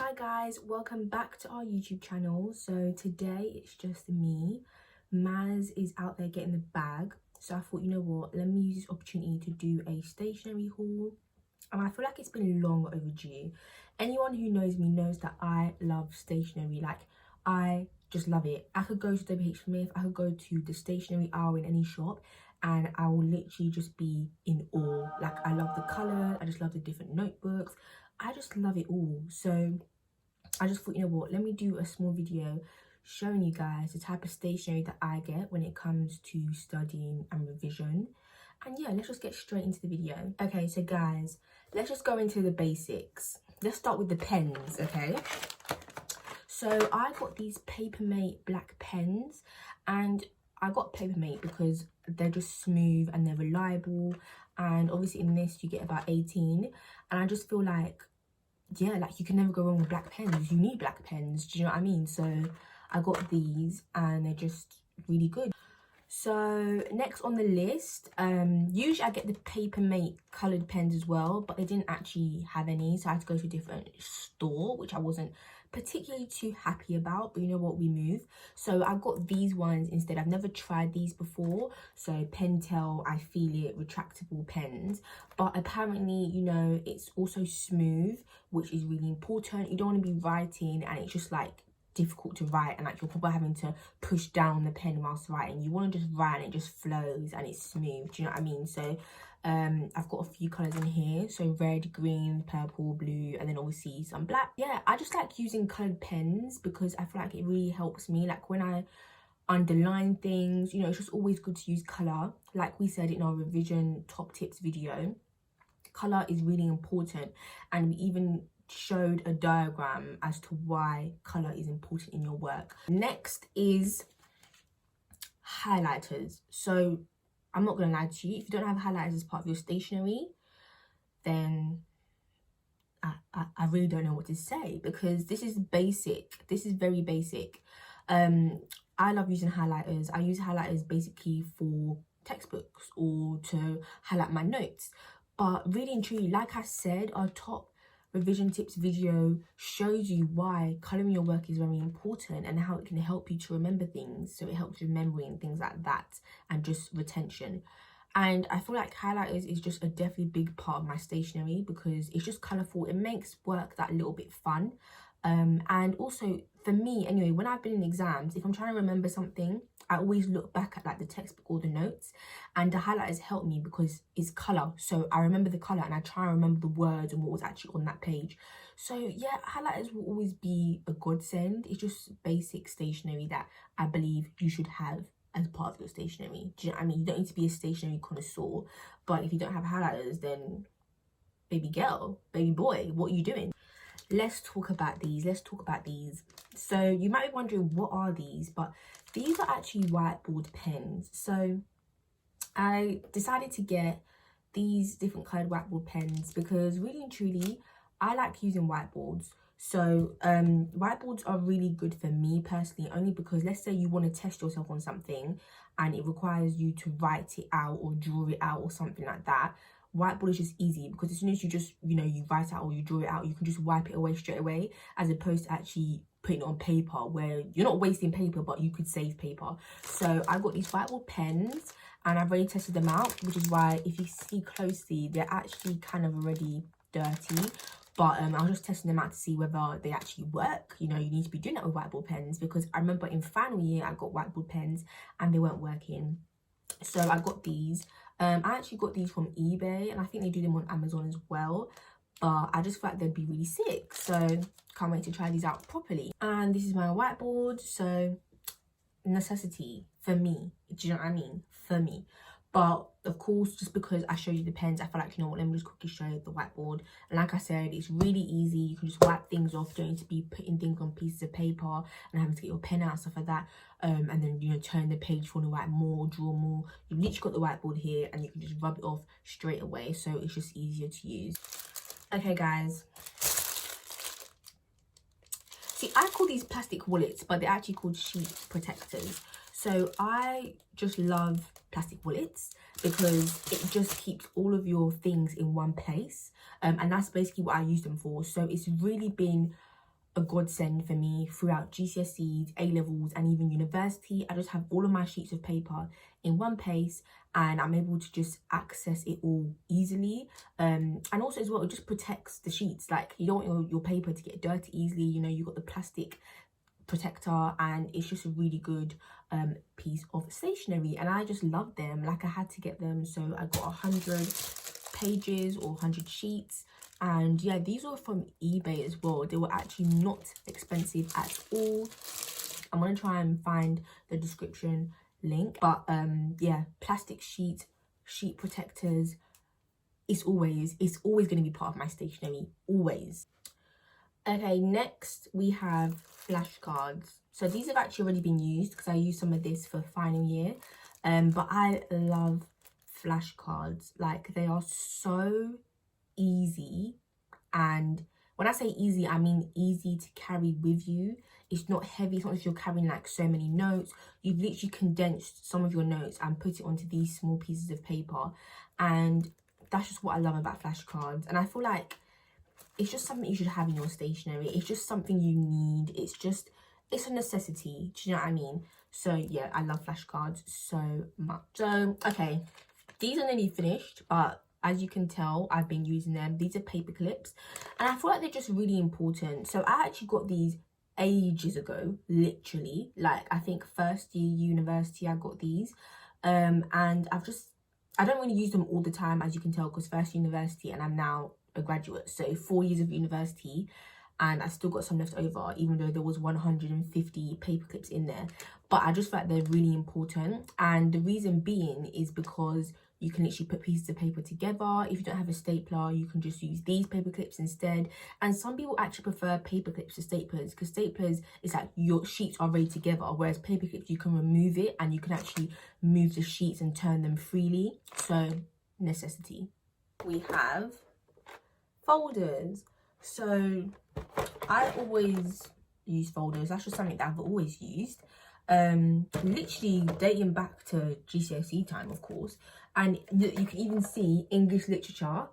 Hi guys, welcome back to our YouTube channel. So today it's just me. Maz is out there getting the bag, so I thought, you know what, let me use this opportunity to do a stationery haul. And I feel like it's been long overdue. Anyone who knows me knows that I love stationery. Like, I just love it. I could go to WH Smith, I could go to the stationery aisle in any shop, and I will literally just be in awe. Like, I love the colour, I just love the different notebooks, I just love it all. So I just thought, you know what, let me do a small video showing you guys the type of stationery that I get when it comes to studying and revision. And yeah, let's just get straight into the video. Okay, so guys, let's just go into the basics. Let's start with the pens, okay? So I got these Papermate black pens, and I got Papermate because they're just smooth and they're reliable, and obviously in this you get about 18, and I just feel like, yeah, like you can never go wrong with black pens. You need black pens, do you know what I mean? So I got these and they're just really good. So next on the list, usually I get the Papermate coloured pens as well, but they didn't actually have any, so I had to go to a different store, which I wasn't particularly too happy about, but you know what, we move. So I got these ones instead. I've never tried these before. So Pentel, I feel it, retractable pens, but apparently, you know, it's also smooth, which is really important. You don't want to be writing and it's just like difficult to write, and like you're probably having to push down the pen whilst writing. You want to just write and it just flows and it's smooth, do you know what I mean? So I've got a few colours in here, so red, green, purple, blue, and then obviously some black. Yeah, I just like using coloured pens because I feel like it really helps me. Like when I underline things, you know, it's just always good to use colour. Like we said in our revision top tips video, colour is really important, and we even showed a diagram as to why colour is important in your work. Next is highlighters. So I'm not gonna lie to you, if you don't have highlighters as part of your stationery, then I really don't know what to say, because this is basic. This is very basic. I love using highlighters. I use highlighters basically for textbooks or to highlight my notes. But really and truly, like I said, our top revision tips video shows you why colouring your work is very important and how it can help you to remember things. So it helps with memory and things like that, and just retention. And I feel like highlighters is just a definitely big part of my stationery because it's just colourful. It makes work that little bit fun. And also for me anyway, when I've been in exams, if I'm trying to remember something, I always look back at like the textbook or the notes, and the highlighters help me because it's colour, so I remember the colour and I try and remember the words and what was actually on that page. So yeah, highlighters will always be a godsend. It's just basic stationery that I believe you should have as part of your stationery. Do you know what I mean? You don't need to be a stationery connoisseur, but if you don't have highlighters, then baby girl, baby boy, what are you doing? Let's talk about these. So you might be wondering, what are these? But these are actually whiteboard pens. So I decided to get these different coloured whiteboard pens because really and truly I like using whiteboards. So whiteboards are really good for me personally, only because let's say you want to test yourself on something and it requires you to write it out or draw it out or something like that. Whiteboard is just easy because as soon as you just, you know, you write out or you draw it out, you can just wipe it away straight away, as opposed to actually putting it on paper where you're not wasting paper but you could save paper. So I got these whiteboard pens and I've already tested them out, which is why if you see closely, they're actually kind of already dirty. But I was just testing them out to see whether they actually work. You know, you need to be doing that with whiteboard pens, because I remember in final year I got whiteboard pens and they weren't working. So I got these. I actually got these from eBay, and I think they do them on Amazon as well. But I just felt like they'd be really sick. So can't wait to try these out properly. And this is my whiteboard. So necessity for me. Do you know what I mean? For me. But of course, just because I showed you the pens, I feel like, you know what, let me just quickly show you the whiteboard. And like I said, it's really easy. You can just wipe things off. You don't need to be putting things on pieces of paper and having to get your pen out and stuff like that. And then, you know, turn the page if you want to write more, draw more. You've literally got the whiteboard here and you can just rub it off straight away. So it's just easier to use. Okay, guys. See, I call these plastic wallets, but they're actually called sheet protectors. So I just love plastic wallets because it just keeps all of your things in one place. And that's basically what I use them for. So it's really been a godsend for me throughout GCSEs, A-levels, and even university. I just have all of my sheets of paper in one place, and I'm able to just access it all easily. And also as well, it just protects the sheets. Like, you don't want your paper to get dirty easily. You know, you've got the plastic protector, and it's just a really good piece of stationery, and I just love them. Like, I had to get them, so I got 100 pages or 100 sheets. And yeah, these were from eBay as well. They were actually not expensive at all. I'm gonna try and find the description link, but yeah, plastic sheet protectors, it's always going to be part of my stationery, always. Okay, next we have flashcards. So these have actually already been used because I used some of this for final year, but I love flashcards. Like, they are so easy, and when I say easy, I mean easy to carry with you. It's not heavy. It's not as if you're carrying like so many notes. You've literally condensed some of your notes and put it onto these small pieces of paper, and that's just what I love about flashcards. And I feel like it's just something you should have in your stationery. It's just something you need. It's a necessity. Do you know what I mean? So yeah, I love flashcards so much. So okay, these are nearly finished, but as you can tell, I've been using them. These are paper clips, and I feel like they're just really important. So I actually got these ages ago, literally, like I think first year university I got these, and I don't really use them all the time, as you can tell, because first university and I'm now a graduate, so 4 years of university, and I still got some left over, even though there was 150 paper clips in there. But I just feel like they're really important, and the reason being is because you can literally put pieces of paper together. If you don't have a stapler, you can just use these paper clips instead. And some people actually prefer paper clips to staplers, because staplers is like your sheets are ready together, whereas paper clips, you can remove it and you can actually move the sheets and turn them freely. So necessity. We have folders. So I always use folders. That's just something that I've always used, literally dating back to GCSE time, of course. And you can even see English literature.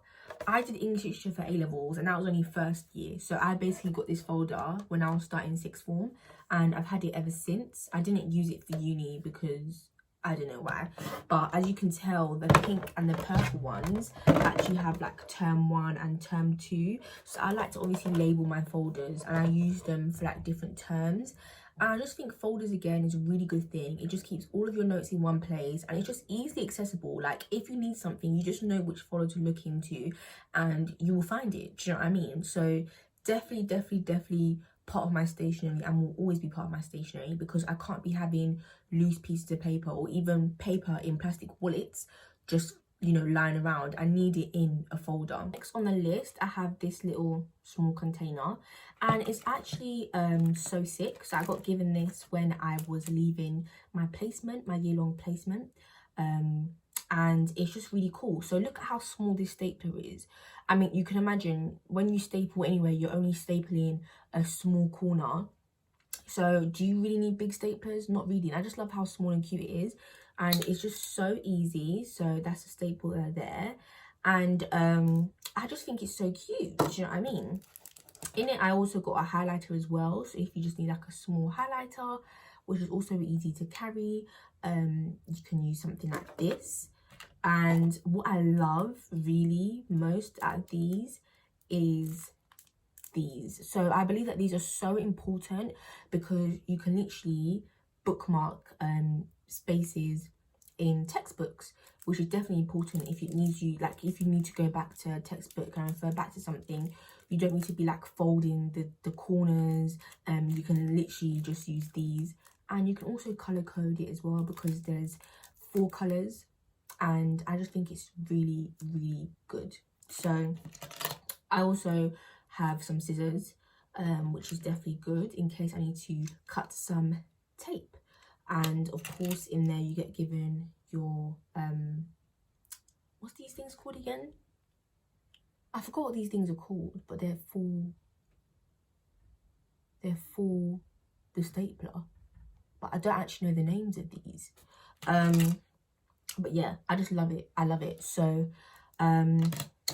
I did English literature for A-levels, and that was only first year. So I basically got this folder when I was starting sixth form, and I've had it ever since. I didn't use it for uni because I don't know why, but as you can tell, the pink and the purple ones actually have like term 1 and term 2. So I like to obviously label my folders, and I use them for like different terms. And I just think folders, again, is a really good thing. It just keeps all of your notes in one place, and it's just easily accessible. Like, if you need something, you just know which folder to look into and you will find it. Do you know what I mean? So definitely part of my stationery, and will always be part of my stationery, because I can't be having loose pieces of paper or even paper in plastic wallets just, you know, lying around. I need it in a folder. Next on the list, I have this little small container, and it's actually so sick. So I got given this when I was leaving my placement, my year-long placement, and it's just really cool. So look at how small this stapler is. I mean, you can imagine when you staple anyway, you're only stapling a small corner. So do you really need big staplers? Not really. And I just love how small and cute it is, and it's just so easy. So that's a stapler there, and I just think it's so cute. Do you know what I mean? In it, I also got a highlighter as well. So if you just need like a small highlighter, which is also really easy to carry, you can use something like this. And what I love really most out of these is these. So I believe that these are so important, because you can literally bookmark spaces in textbooks, which is definitely important if it needs you, like if you need to go back to a textbook and refer back to something. You don't need to be like folding the corners. You can literally just use these, and you can also color code it as well, because there's 4 colors, and I just think it's really good. So I also have some scissors, which is definitely good in case I need to cut some tape. And of course, in there you get given your what's these things called again? I forgot what these things are called, but they're for the stapler, but I don't actually know the names of these. But yeah, I just love it. I love it. So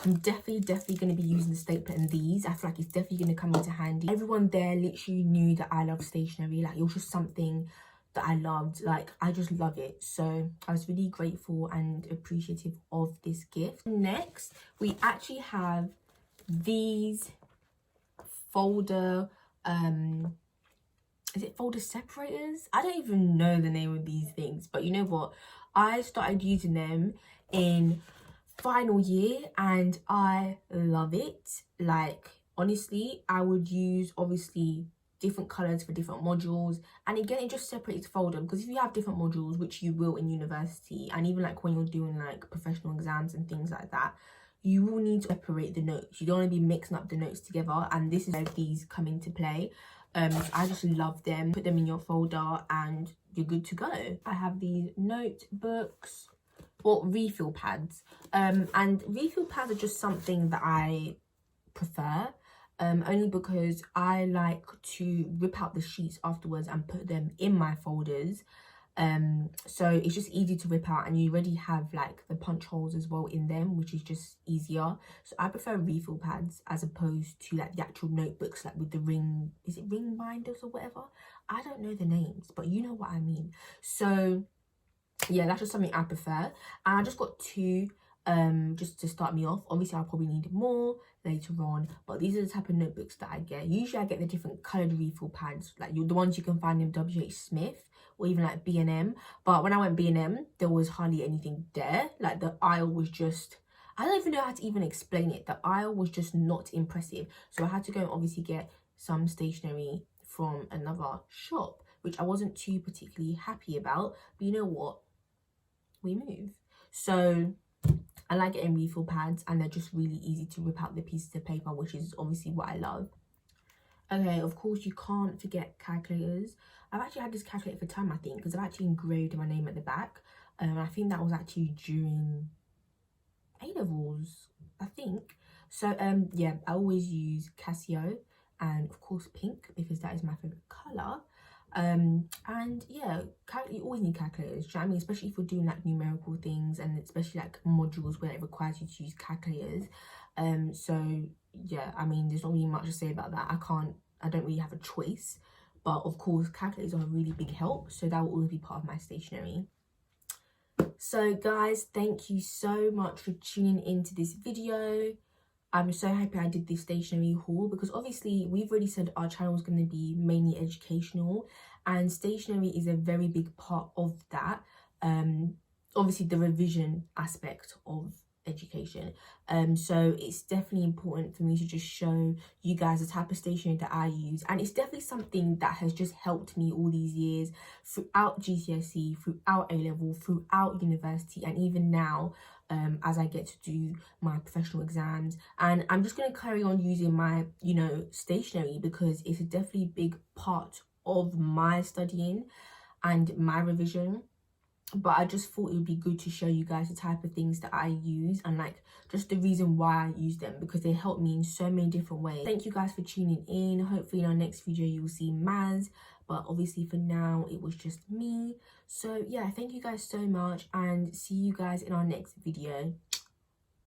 I'm definitely going to be using the stapler in these. I feel like it's definitely going to come into handy. Everyone there literally knew that I love stationery. Like, it was just something that I loved. Like, I just love it. So I was really grateful and appreciative of this gift. Next, we actually have these folder, is it folder separators? I don't even know the name of these things, but you know what? I started using them in final year and I love it. Like, honestly, I would use obviously different colors for different modules, and again, it just separates folder, because if you have different modules, which you will in university, and even like when you're doing like professional exams and things like that, you will need to separate the notes. You don't want to be mixing up the notes together, and this is where these come into play. I just love them. Put them in your folder and you're good to go. I have these notebooks or refill pads, and refill pads are just something that I prefer, only because I like to rip out the sheets afterwards and put them in my folders. So it's just easy to rip out, and you already have like the punch holes as well in them, which is just easier. So I prefer refill pads as opposed to like the actual notebooks, like with the ring, is it ring binders or whatever? I don't know the names, but you know what I mean. So yeah, that's just something I prefer. And I just got two just to start me off. Obviously I'll probably need more later on, but these are the type of notebooks that I get. Usually I get the different colored refill pads, like the ones you can find in WH Smith or even like B&M. But when I went B&M, there was hardly anything there. Like, the aisle was just, I don't even know how to even explain it. The aisle was just not impressive. So I had to go and obviously get some stationery from another shop, which I wasn't too particularly happy about. But you know what? We move. So I like getting refill pads, and they're just really easy to rip out the pieces of paper, which is obviously what I love. Okay, of course you can't forget calculators. I've actually had this calculator for time, I think, because I've actually engraved my name at the back. I think that was actually during A-levels, I think. So yeah, I always use Casio, and of course pink, because that is my favorite color. And yeah, you always need calculators, do you know what I mean? Especially if you're doing like numerical things, and especially like modules where it requires you to use calculators. So yeah, I mean, there's not really much to say about that. I don't really have a choice, but of course calculators are a really big help, so that will always be part of my stationery. So guys, thank you so much for tuning into this video. I'm so happy I did this stationery haul, because obviously we've already said our channel is going to be mainly educational, and stationery is a very big part of that. Obviously the revision aspect of education, so it's definitely important for me to just show you guys the type of stationery that I use, and it's definitely something that has just helped me all these years throughout GCSE, throughout A-level, throughout university, and even now as I get to do my professional exams. And I'm just going to carry on using my, you know, stationery, because it's a definitely big part of my studying and my revision. But I just thought it would be good to show you guys the type of things that I use, and like just the reason why I use them, because they help me in so many different ways. Thank you guys for tuning in. Hopefully in our next video you will see Maz, but obviously for now it was just me. So yeah, thank you guys so much, and see you guys in our next video.